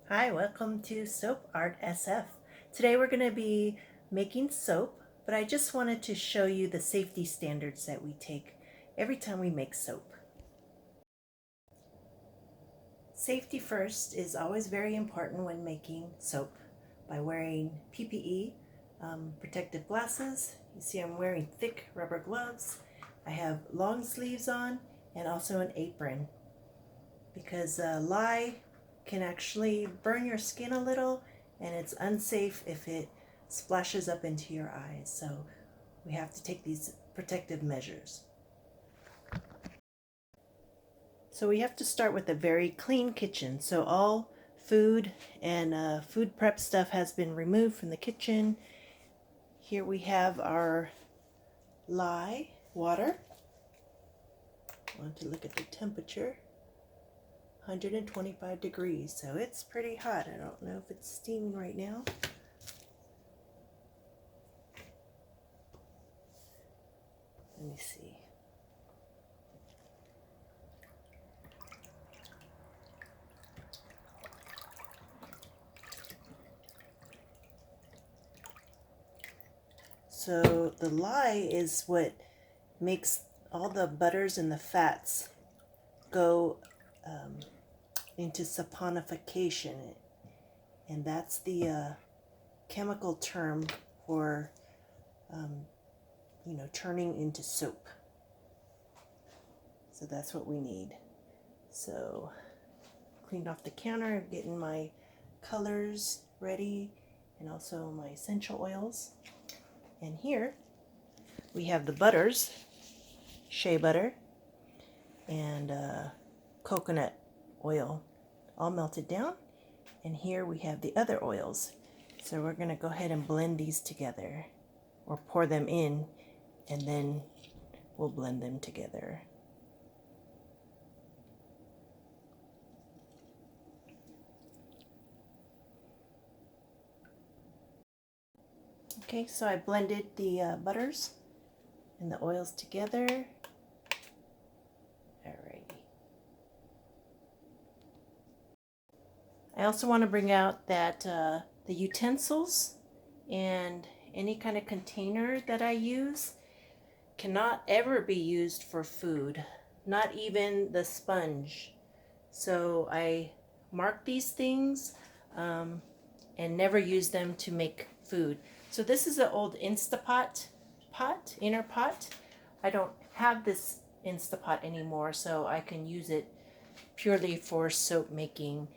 Hi, welcome to Soap Art SF. Today we're going to be making soap, but I just wanted to show you the safety standards that we take every time we make soap. Safety first is always very important when making soap by wearing PPE, protective glasses. You see I'm wearing thick rubber gloves. I have long sleeves on and also an apron because lye can actually burn your skin a little and it's unsafe if it splashes up into your eyes. So we have to take these protective measures. So we have to start with a very clean kitchen. So all food and food prep stuff has been removed from the kitchen. Here we have our lye water. I want to look at the temperature. 125 degrees, so it's pretty hot. I don't know if it's steaming right now. Let me see. So the lye is what makes all the butters and the fats go into saponification, and that's the chemical term for turning into soap. So that's what we need. So cleaned off the counter, getting my colors ready and also my essential oils. And here we have the butters, shea butter and coconut oil all melted down. And here we have the other oils. So we're going to go ahead and blend these together, or pour them in, and then we'll blend them together. Okay, so I blended the butters and the oils together. Alrighty. I also want to bring out that the utensils and any kind of container that I use cannot ever be used for food, not even the sponge. So I mark these things and never use them to make food. So this is an old Instapot inner pot. I don't have this Instapot anymore, so I can use it purely for soap making.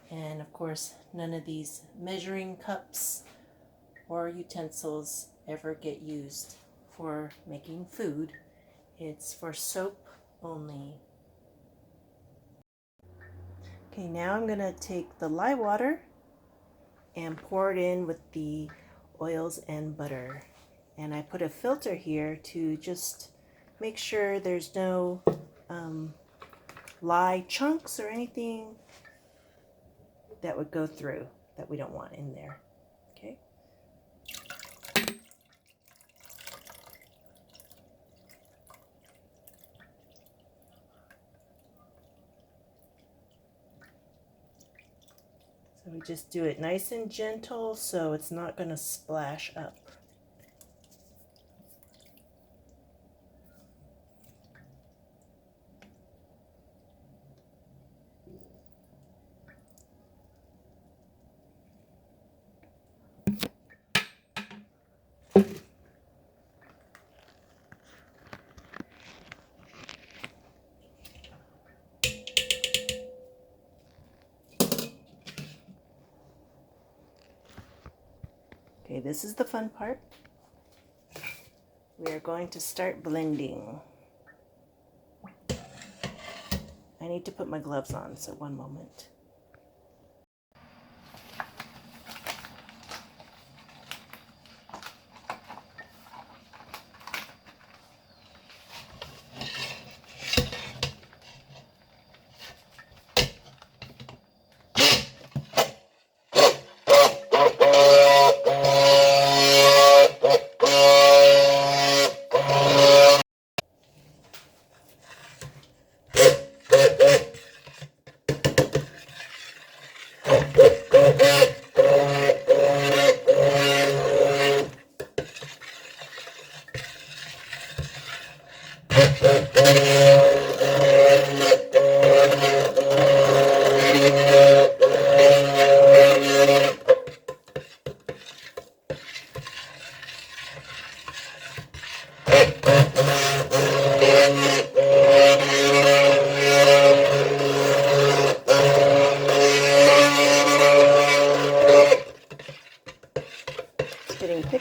And of course, none of these measuring cups or utensils ever get used for making food. It's for soap only. Okay, now I'm going to take the lye water and pour it in with the oils and butter. And I put a filter here to just make sure there's no lye chunks or anything that would go through that we don't want in there. Okay. So we just do it nice and gentle so it's not going to splash up. Okay, this is the fun part. We are going to start blending. I need to put my gloves on, so one moment.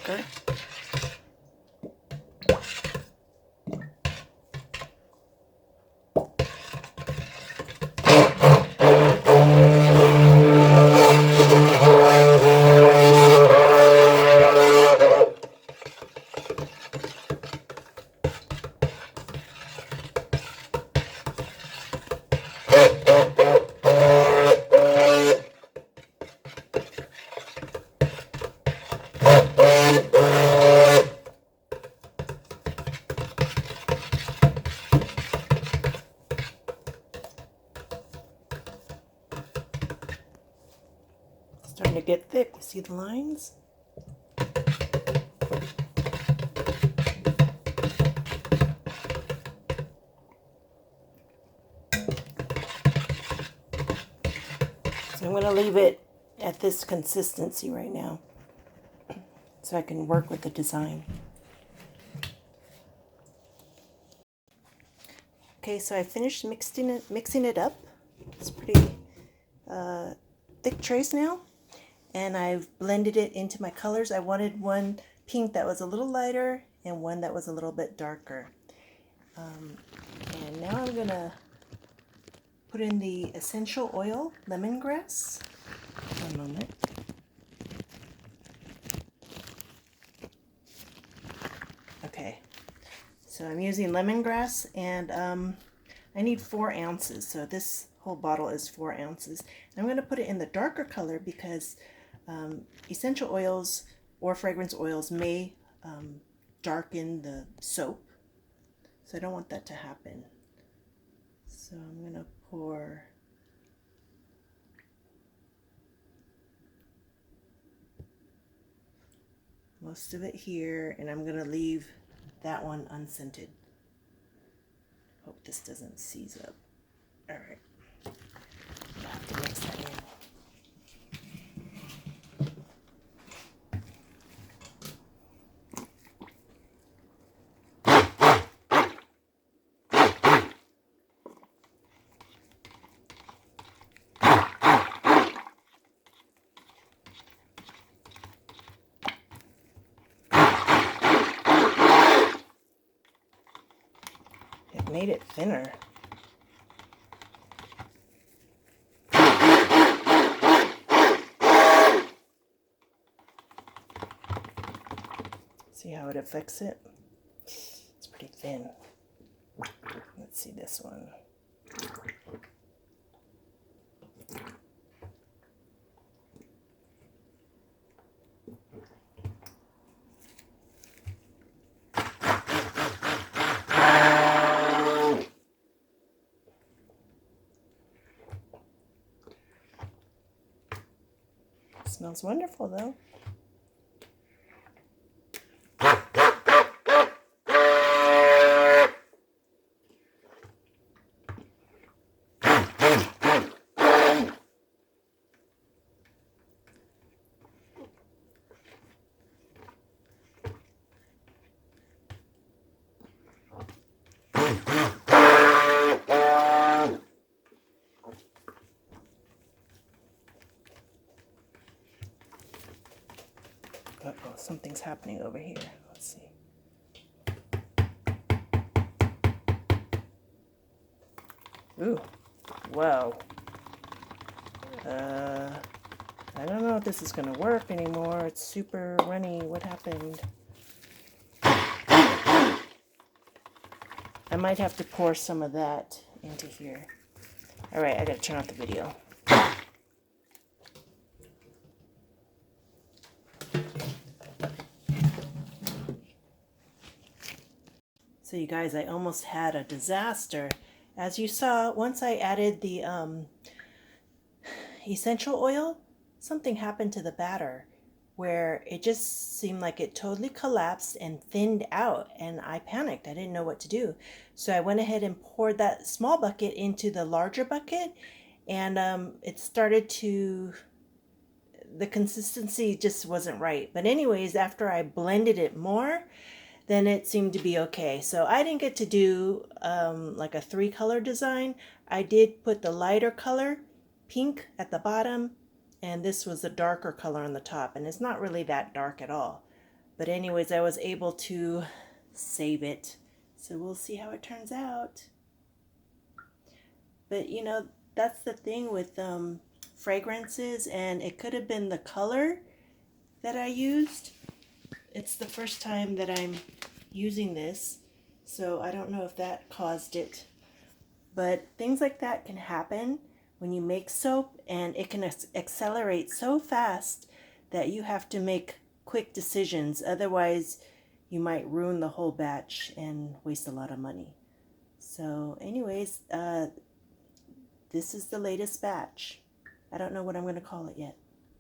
darker. Starting to get thick. You see the lines? So I'm going to leave it at this consistency right now so I can work with the design. Okay, so I finished mixing it up. It's pretty thick trace now. And I've blended it into my colors. I wanted one pink that was a little lighter and one that was a little bit darker. And now I'm gonna put in the essential oil, lemongrass. One moment. Okay, so I'm using lemongrass, and I need 4 ounces. So this whole bottle is 4 ounces. And I'm gonna put it in the darker color because essential oils or fragrance oils may darken the soap, so I don't want that to happen. So I'm gonna pour most of it here, and I'm gonna leave that one unscented. Hope this doesn't seize up. All right, I have to mix that in. It made it thinner. See how it affects it? It's pretty thin. Let's see this one. Smells wonderful though. Uh-oh, something's happening over here. Let's see. Ooh, wow. I don't know if this is going to work anymore. It's super runny. What happened? I might have to pour some of that into here. All right, I got to turn off the video. So you guys, I almost had a disaster. As you saw, once I added the essential oil, something happened to the batter where it just seemed like it totally collapsed and thinned out, and I panicked. I didn't know what to do. So I went ahead and poured that small bucket into the larger bucket, and it started to, the consistency just wasn't right. But anyways, after I blended it more, then it seemed to be okay. So I didn't get to do like a 3-color design. I did put the lighter color, pink, at the bottom, and this was the darker color on the top, and it's not really that dark at all. But anyways, I was able to save it. So we'll see how it turns out. But you know, that's the thing with fragrances, and it could have been the color that I used. It's the first time that I'm using this, so I don't know if that caused it. But things like that can happen when you make soap, and it can accelerate so fast that you have to make quick decisions. Otherwise, you might ruin the whole batch and waste a lot of money. So anyways, this is the latest batch. I don't know what I'm going to call it yet.